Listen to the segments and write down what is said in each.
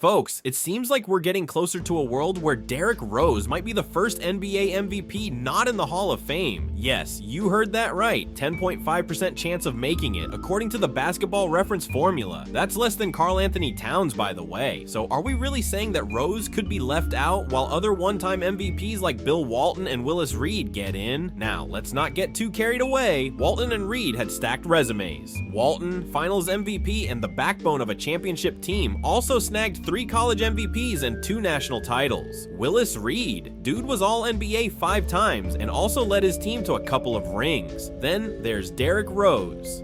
Folks, it seems like we're getting closer to a world where Derrick Rose might be the first NBA MVP not in the Hall of Fame. Yes, you heard that right, 10.5% chance of making it, according to the basketball reference formula. That's less than Karl-Anthony Towns, by the way. So are we really saying that Rose could be left out while other one-time MVPs like Bill Walton and Willis get in? Now, let's not get too carried away. Walton and Reed had stacked resumes. Walton, finals MVP and the backbone of a championship team, also snagged 3 college MVPs and 2 national titles. Willis, dude was all NBA 5 times and also led his team to a couple of rings. Then there's Derrick Rose.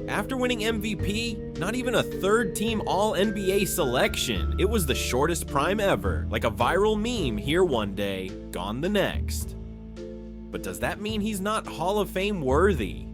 After winning MVP, not even a third-team All-NBA selection. It was the shortest prime ever, like a viral meme here one day, gone the next. But does that mean he's not Hall of Fame worthy?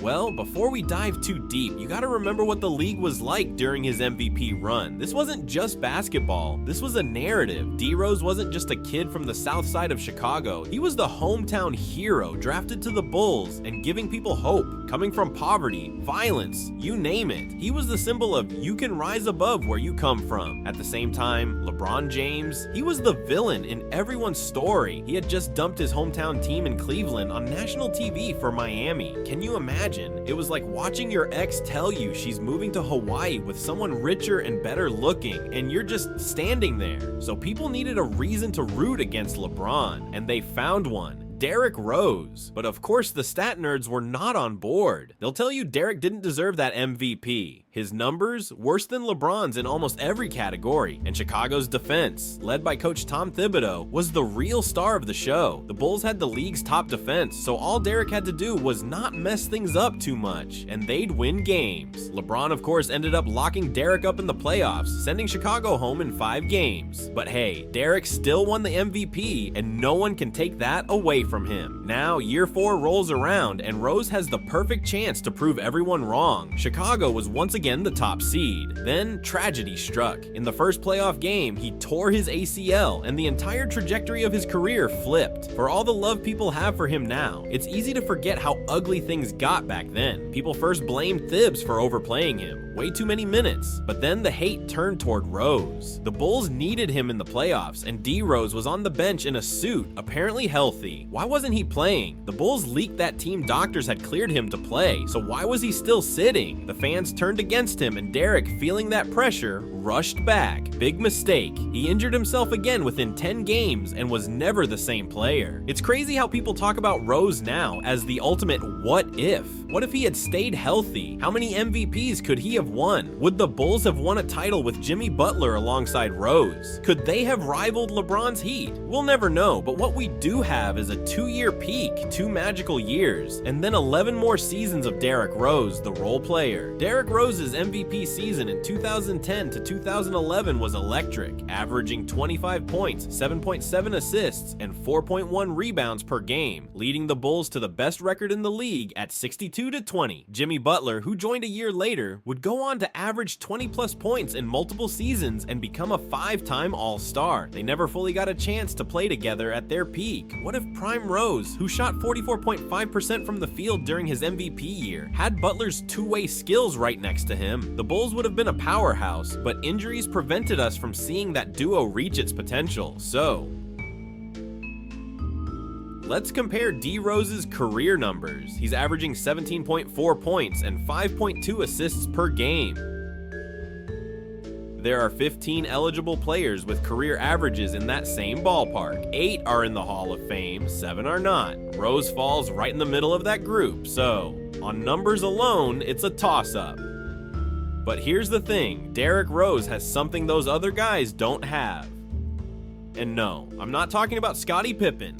Well, before we dive too deep, you gotta remember what the league was like during his MVP run. This wasn't just basketball, this was a narrative. D-Rose wasn't just a kid from the south side of Chicago. He was the hometown hero drafted to the Bulls and giving people hope, coming from poverty, violence, you name it. He was the symbol of you can rise above where you come from. At the same time, LeBron James, he was the villain in everyone's story. He had just dumped his hometown team in Cleveland on national TV for Miami. Can you imagine? It was like watching your ex tell you she's moving to Hawaii with someone richer and better looking, and you're just standing there. So people needed a reason to root against LeBron, and they found one. Derrick Rose. But of course the stat nerds were not on board. They'll tell you Derrick didn't deserve that MVP. His numbers, worse than LeBron's in almost every category, and Chicago's defense, led by coach Tom Thibodeau, was the real star of the show. The Bulls had the league's top defense, so all Derrick had to do was not mess things up too much, and they'd win games. LeBron, of course, ended up locking Derrick up in the playoffs, sending Chicago home in 5 games. But hey, Derrick still won the MVP, and no one can take that away from him. Now, year 4 rolls around, and Rose has the perfect chance to prove everyone wrong. Chicago was once again the top seed. Then tragedy struck. In the first playoff game, he tore his ACL, and the entire trajectory of his career flipped. For all the love people have for him now, it's easy to forget how ugly things got back then. People first blamed Thibs for overplaying him, way too many minutes. But then the hate turned toward Rose. The Bulls needed him in the playoffs, and D-Rose was on the bench in a suit, apparently healthy. Why wasn't he playing? The Bulls leaked that team doctors had cleared him to play, so why was he still sitting? The fans turned against him, and Derrick, feeling that pressure, rushed back. Big mistake. He injured himself again within 10 games and was never the same player. It's crazy how people talk about Rose now as the ultimate what if. What if he had stayed healthy? How many MVPs could he have won? Would the Bulls have won a title with Jimmy Butler alongside Rose? Could they have rivaled LeBron's Heat? We'll never know, but what we do have is a 2-year peak, 2 magical years, and then 11 more seasons of Derrick Rose, the role player. Derrick Rose's MVP season in 2010 to 2011 was electric, averaging 25 points, 7.7 assists, and 4.1 rebounds per game, leading the Bulls to the best record in the league at 62-20. Jimmy Butler, who joined a year later, would go on to average 20+ points in multiple seasons and become a 5-time All-Star. They never fully got a chance to play together at their peak. What if Prime Rose, who shot 44.5% from the field during his MVP year, had Butler's two-way skills right next to him? The Bulls would have been a powerhouse, but injuries prevented us from seeing that duo reach its potential. So let's compare D-Rose's career numbers. He's averaging 17.4 points and 5.2 assists per game. There are 15 eligible players with career averages in that same ballpark. 8 are in the Hall of Fame, 7 are not. Rose falls right in the middle of that group, so on numbers alone, it's a toss-up. But here's the thing, Derrick Rose has something those other guys don't have. And no, I'm not talking about Scottie Pippen.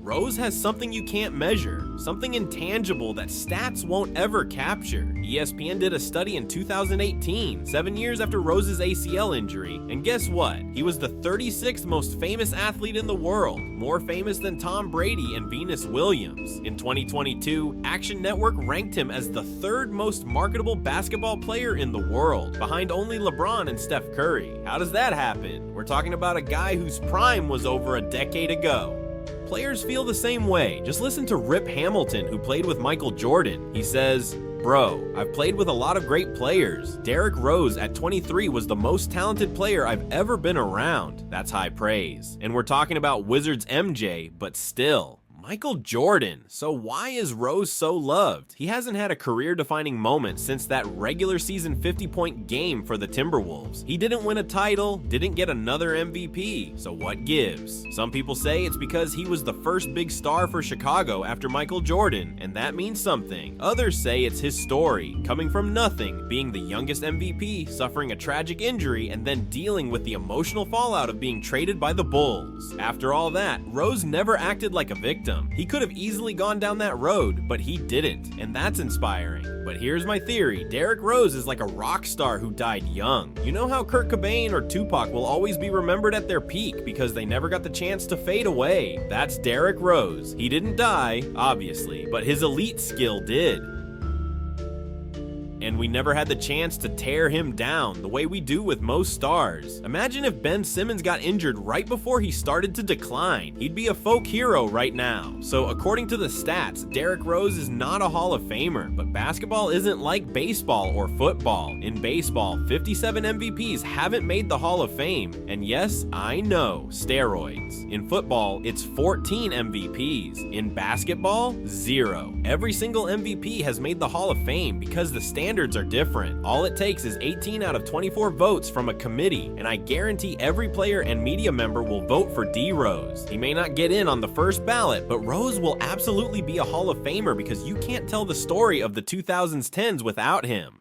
Rose has something you can't measure, something intangible that stats won't ever capture. ESPN did a study in 2018, 7 years after Rose's ACL injury, and guess what? He was the 36th most famous athlete in the world, more famous than Tom Brady and Venus Williams. In 2022, Action Network ranked him as the 3rd most marketable basketball player in the world, behind only LeBron and Steph Curry. How does that happen? We're talking about a guy whose prime was over a decade ago. Players feel the same way. Just listen to Rip Hamilton, who played with Michael Jordan. He says, Bro, I've played with a lot of great players. Derrick Rose at 23 was the most talented player I've ever been around. That's high praise. And we're talking about Wizards MJ, but still. Michael Jordan. So why is Rose so loved? He hasn't had a career-defining moment since that regular season 50-point game for the Timberwolves. He didn't win a title, didn't get another MVP, so what gives? Some people say it's because he was the first big star for Chicago after Michael Jordan, and that means something. Others say it's his story, coming from nothing, being the youngest MVP, suffering a tragic injury, and then dealing with the emotional fallout of being traded by the Bulls. After all that, Rose never acted like a victim. He could have easily gone down that road, but he didn't, and that's inspiring. But here's my theory. Derrick Rose is like a rock star who died young. You know how Kurt Cobain or Tupac will always be remembered at their peak because they never got the chance to fade away? That's Derrick Rose. He didn't die, obviously, but his elite skill did. And we never had the chance to tear him down the way we do with most stars. Imagine if Ben Simmons got injured right before he started to decline. He'd be a folk hero right now. So according to the stats, Derrick Rose is not a Hall of Famer, but basketball isn't like baseball or football. In baseball, 57 MVPs haven't made the Hall of Fame. And yes, I know, steroids. In football, it's 14 MVPs. In basketball, 0. Every single MVP has made the Hall of Fame because the standards are different. All it takes is 18 out of 24 votes from a committee, and I guarantee every player and media member will vote for D. Rose. He may not get in on the first ballot, but Rose will absolutely be a Hall of Famer because you can't tell the story of the 2010s without him.